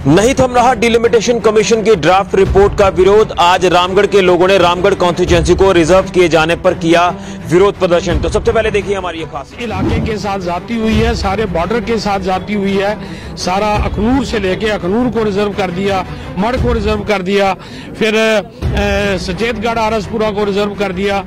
नहीं थम रहा डिलिमिटेशन कमीशन की ड्राफ्ट रिपोर्ट का विरोध। आज रामगढ़ के लोगों ने रामगढ़ कॉन्स्टिट्यूएंसी को रिजर्व किए जाने पर किया विरोध प्रदर्शन। तो सबसे पहले देखिए हमारी ये खास इलाके के साथ जाती हुई है, सारे बॉर्डर के साथ जाती हुई है। सारा अखनूर से लेके अखनूर को रिजर्व कर दिया, मढ़ को रिजर्व कर दिया, फिर सचेतगढ़ आरसपुरा को रिजर्व कर दिया,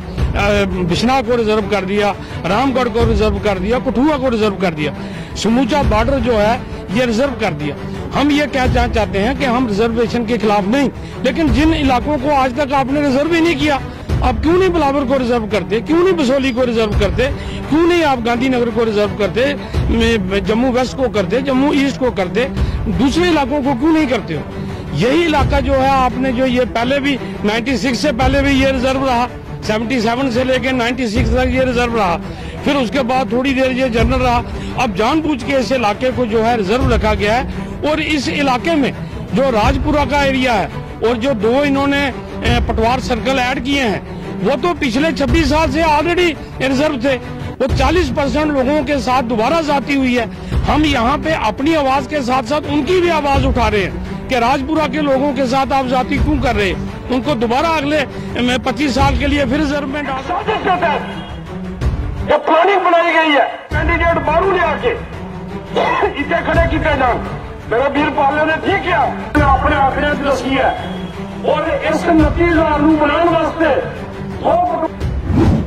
बिश्ना को रिजर्व कर दिया, रामगढ़ को रिजर्व कर दिया, कठुआ को रिजर्व कर दिया। समूचा बॉर्डर जो है ये रिजर्व कर दिया। हम ये कहना चाहते हैं कि हम रिजर्वेशन के खिलाफ नहीं, लेकिन जिन इलाकों को आज तक आपने रिजर्व ही नहीं किया, आप क्यों नहीं बिलावर को रिजर्व करते, क्यों नहीं बसोली को रिजर्व करते, क्यों नहीं आप गांधीनगर को रिजर्व करते, जम्मू वेस्ट को करते, जम्मू ईस्ट को करते, दूसरे इलाकों को क्यों नहीं करते हो? यही इलाका जो है आपने जो ये पहले भी 96 से पहले भी ये रिजर्व रहा, 77 से लेकर 96 तक ये रिजर्व रहा, फिर उसके बाद थोड़ी देर ये जनरल रहा। अब जानबूझ के इस इलाके को जो है रिजर्व रखा गया है। और इस इलाके में जो राजपुरा का एरिया है और जो दो इन्होंने पटवार सर्कल ऐड किए हैं, वो तो पिछले 26 साल से ऑलरेडी रिजर्व थे। वो 40% लोगों के साथ दोबारा जाती हुई है। हम यहाँ पे अपनी आवाज के साथ साथ उनकी भी आवाज उठा रहे हैं कि राजपुरा के लोगों के साथ आप जाति क्यों कर रहे हैं? उनको दोबारा अगले 25 साल के लिए फिर रिजर्व में डाल। जो प्लानिंग बनाई गई है, कैंडिडेट बारू ले आके इतने खड़े किए जान, मेरा वीर पाले ने ठीक किया, अपने आंकड़े दसी है और इस नतीजा बनाने वास्ते।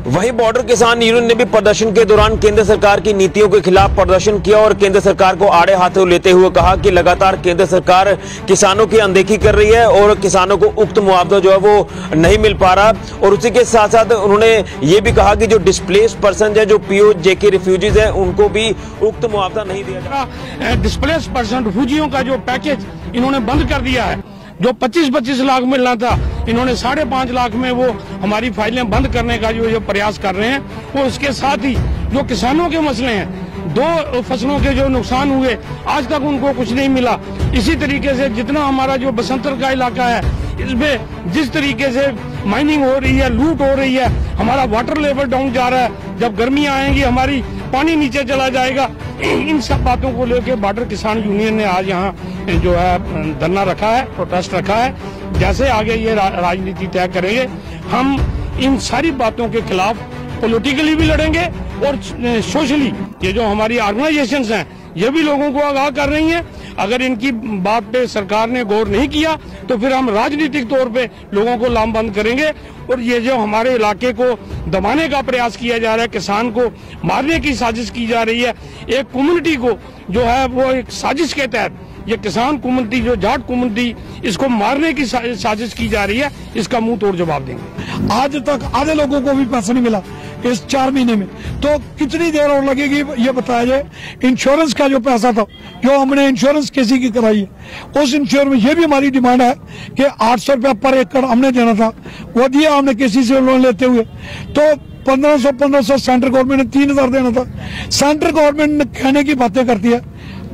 वहीं बॉर्डर किसान यूनियन ने भी प्रदर्शन के दौरान केंद्र सरकार की नीतियों के खिलाफ प्रदर्शन किया और केंद्र सरकार को आड़े हाथों लेते हुए कहा कि लगातार केंद्र सरकार किसानों की अनदेखी कर रही है और किसानों को उक्त मुआवजा जो है वो नहीं मिल पा रहा। और उसी के साथ साथ उन्होंने ये भी कहा कि जो डिस्प्लेस्ड पर्सन है, जो POJK रिफ्यूजीज है, उनको भी उक्त मुआवजा नहीं दिया जा रहा। डिस्प्लेस्ड पर्सन रिफ्यूजियों का जो पैकेज इन्होंने बंद कर दिया है, जो 25-25 लाख मिलना था, इन्होंने 5.5 लाख में वो हमारी फाइलें बंद करने का जो प्रयास कर रहे हैं। और उसके साथ ही जो किसानों के मसले हैं, 2 फसलों के जो नुकसान हुए, आज तक उनको कुछ नहीं मिला। इसी तरीके से जितना हमारा जो बसंतर का इलाका है, इसमें जिस तरीके से माइनिंग हो रही है, लूट हो रही है, हमारा वाटर लेवल डाउन जा रहा है, जब गर्मियां आएंगी हमारी पानी नीचे चला जाएगा। इन सब बातों को लेकर बॉर्डर किसान यूनियन ने आज यहाँ जो है धरना रखा है, प्रोटेस्ट रखा है। जैसे आगे ये राजनीति तय करेंगे, हम इन सारी बातों के खिलाफ पॉलिटिकली भी लड़ेंगे और सोशली ये जो हमारी ऑर्गेनाइजेशंस हैं ये भी लोगों को आगाह कर रही हैं। अगर इनकी बात पे सरकार ने गौर नहीं किया तो फिर हम राजनीतिक तौर पे लोगों को लामबंद करेंगे। और ये जो हमारे इलाके को दबाने का प्रयास किया जा रहा है, किसान को मारने की साजिश की जा रही है, एक कम्युनिटी को जो है वो एक साजिश के तहत ये किसान कम्युनिटी, जो जाट कम्युनिटी, इसको मारने की साजिश की जा रही है, इसका मुंह तोड़ जवाब देंगे। आज तक आधे लोगों को भी पैसा नहीं मिला इस 4 महीने में, तो कितनी देर और लगेगी ये बताया जाए। इंश्योरेंस का जो पैसा था, जो हमने इंश्योरेंस किसी की कराई है, उस इंश्योरेंस में ये भी हमारी डिमांड है कि 800 रुपया पर एकड़ हमने देना था, वो दिया हमने किसी से लोन लेते हुए। तो 1500 सेंट्रल गवर्नमेंट ने 3000 देना था। सेंट्रल गवर्नमेंट कहने की बातें करती है,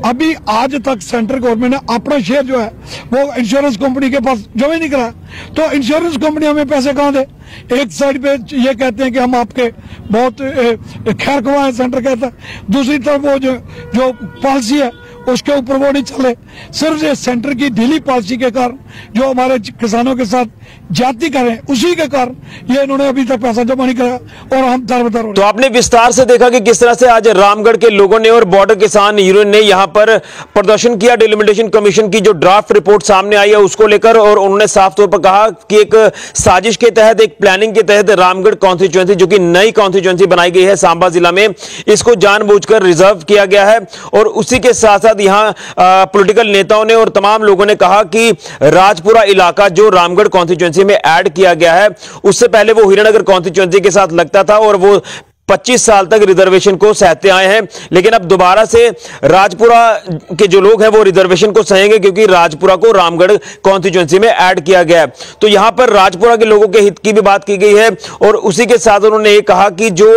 अभी आज तक सेंट्रल गवर्नमेंट ने अपना शेयर जो है वो इंश्योरेंस कंपनी के पास जमा नहीं कराया। तो इंश्योरेंस कंपनी हमें पैसे कहाँ दे? एक साइड पे ये कहते हैं कि हम आपके बहुत खैर खवा है, सेंटर कहता है, दूसरी तरफ वो जो पॉलिसी है उसके ऊपर वो नहीं चले। सिर्फ ये सेंटर की ढीली पॉलिसी के कारण जो हमारे किसानों के साथ जाति करें, उसी के कारण ये इन्होंने अभी तक पैसा जमा नहीं कराया और हम दरबदर। तो आपने विस्तार से देखा कि किस तरह से आज रामगढ़ के लोगों ने और बॉर्डर किसान यूनियन ने यहां पर प्रदर्शन किया डिलिमिटेशन कमीशन की जो ड्राफ्ट रिपोर्ट सामने आई है उसको लेकर। और उन्होंने साफ तौर पर कहा कि एक साजिश के तहत, एक प्लानिंग के तहत रामगढ़ कॉन्स्टिट्यूएंसी, जो कि नई कॉन्स्टिट्यूएंसी बनाई गई है सांबा जिला में, इसको जानबूझकर रिजर्व किया गया है। और उसी के साथ साथ यहां पॉलिटिकल नेताओं ने और तमाम लोगों ने कहा कि राजपुरा इलाका जो रामगढ़ कॉन्स्टिट्यूएंसी में ऐड किया गया है, उससे पहले वो हीरानगर कॉन्स्टिट्यूएंसी के साथ लगता था और वो 25 साल तक रिजर्वेशन को सहते आए हैं। लेकिन अब दोबारा से राजपुरा के जो लोग हैं वो रिजर्वेशन को सहेंगे, क्योंकि राजपुरा को रामगढ़ कॉन्स्टिट्यूएंसी में ऐड किया गया है। तो यहां पर राजपुरा के लोगों के हित की भी बात की गई है। और उसी के साथ उन्होंने ये कहा कि जो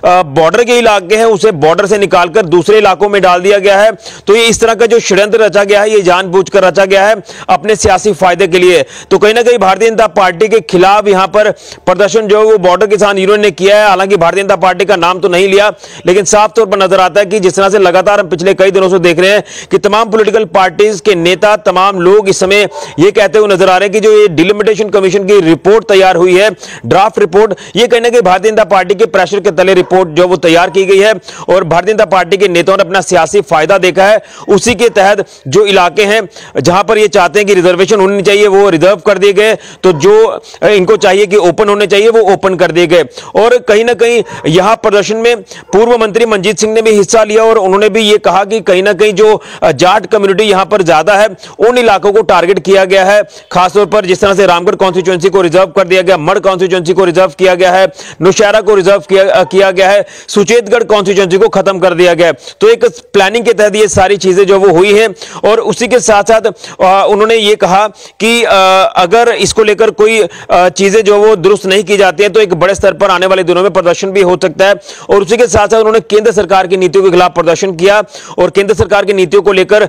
बॉर्डर के इलाके हैं उसे बॉर्डर से निकालकर दूसरे इलाकों में डाल दिया गया है। तो ये इस तरह का जो षड्यंत्र रचा गया है, ये जानबूझकर रचा गया है अपने सियासी फायदे के लिए। तो कहीं ना कहीं भारतीय जनता पार्टी के खिलाफ यहां पर प्रदर्शन जो है वो बॉर्डर किसान यूनियन ने किया है। हालांकि भारतीय जनता पार्टी पार्टी का नाम तो नहीं लिया, लेकिन साफ तौर पर नजर आता है कि जिस तरह से लगातार हम पिछले कई दिनों से देख रहे हैं कि तमाम पॉलिटिकल पार्टीज के नेता, तमाम लोग इस समय यह कहते हुए नजर आ रहे हैं कि जो ये डिलिमिटेशन कमीशन की रिपोर्ट तैयार हुई है, ड्राफ्ट रिपोर्ट, ये कहीं ना कहीं भारतीय जनता पार्टी के प्रेशर के तले रिपोर्ट जो वो तैयार की गई है और भारतीय जनता पार्टी के नेताओं ने अपना सियासी फायदा देखा है। उसी के तहत जो इलाके हैं जहां पर ये चाहते हैं कि रिजर्वेशन होनी चाहिए वो रिजर्व कर दिए गए, तो जो इनको चाहिए कि ओपन होने चाहिए वो ओपन कर दिए गए। और कहीं ना कहीं यहां प्रदर्शन में पूर्व मंत्री मंजीत सिंह ने भी हिस्सा लिया और उन्होंने भी ये कहा कि कहीं ना कहीं जो जाट कम्युनिटी यहां पर ज्यादा है उन इलाकों को टारगेट किया गया है, खासतौर पर जिस तरह से रामगढ़ कॉन्स्टिट्यूएंसी को रिजर्व कर दिया गया, मढ़ कॉन्स्टिट्यूएंसी को रिजर्व किया गया है, नौशहरा को रिजर्व किया गया है, सुचेतगढ़ कॉन्स्टिट्यूएंसी को खत्म कर दिया गया। तो एक प्लानिंग के तहत ये सारी चीजें जो वो हुई हैं और उसी के साथ साथ उन्होंने ये कहा कि अगर इसको लेकर कोई चीजें जो वो दुरुस्त नहीं की जाती हैं तो एक बड़े स्तर पर आने वाले दिनों में प्रदर्शन भी हो सकता है। और उसी के साथ साथ उन्होंने केंद्र सरकार की नीतियों के खिलाफ प्रदर्शन किया और केंद्र सरकार की नीतियों को लेकर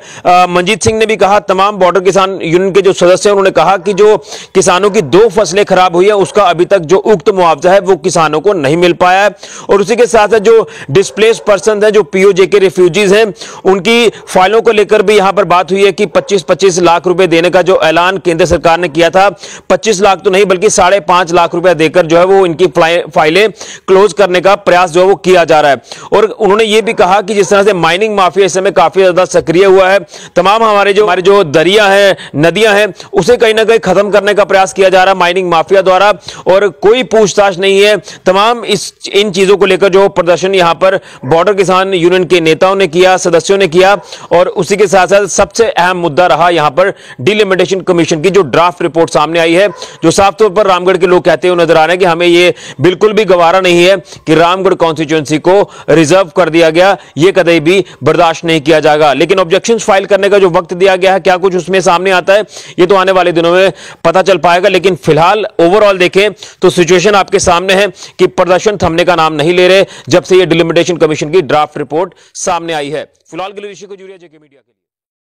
मंजीत सिंह ने भी कहा, तमाम बॉर्डर किसान यूनियन के जो सदस्य हैं उन्होंने कहा कि जो किसानों की 2 फसलें खराब हुई है उसका अभी तक जो उक्त मुआवजा है वो किसानों को नहीं मिल पाया है। और उसी के साथ साथ जो डिस्प्लेस्ड पर्सन है, जो पीओजे के रिफ्यूजीज हैं, उनकी फाइलों को लेकर भी यहां पर बात हुई है कि 25-25 लाख रुपए देने का जो ऐलान केंद्र सरकार ने किया था, 25 लाख तो नहीं बल्कि 5.5 लाख रुपए देकर जो है वो इनकी फाइलें क्लोज करने का प्रयास जो है वो किया जा रहा है। और उन्होंने ये भी कहा कि जिस तरह से माइनिंग माफिया इस समय काफी ज्यादा सक्रिय हुआ है, तमाम हमारे जो दरिया हैं, नदियां हैं, उसे कहीं ना कहीं खत्म करने का प्रयास किया जा रहा है माइनिंग माफिया द्वारा और कोई पूछताछ नहीं है। तमाम इन चीजों को लेकर जो प्रदर्शन यहां पर बॉर्डर किसान यूनियन के नेताओं ने किया, सदस्यों ने किया और उसी के साथ साथ सबसे अहम मुद्दा रहा यहां पर डिलिमिटेशन कमीशन की जो ड्राफ्ट रिपोर्ट सामने आई है, जो साफ तौर पर रामगढ़ के लोग कहते हुए नजर आ रहे हैं कि हमें यह बिल्कुल भी गवारा नहीं है कि रामगढ़ कॉन्स्टिट्यूएंसी को रिजर्व कर दिया गया, यह कभी भी बर्दाश्त नहीं किया जाएगा। लेकिन ऑब्जेक्शंस फाइल करने का जो वक्त दिया गया है, क्या कुछ उसमें सामने आता है ये तो आने वाले दिनों में पता चल पाएगा। लेकिन फिलहाल ओवरऑल देखें तो सिचुएशन आपके सामने है कि प्रदर्शन थमने का नाम नहीं ले रहे जब से ये डिलिमिटेशन कमीशन की ड्राफ्ट रिपोर्ट सामने आई है। फिलहाल के लिए ऋषि को जुड़िए जेके मीडिया के लिए।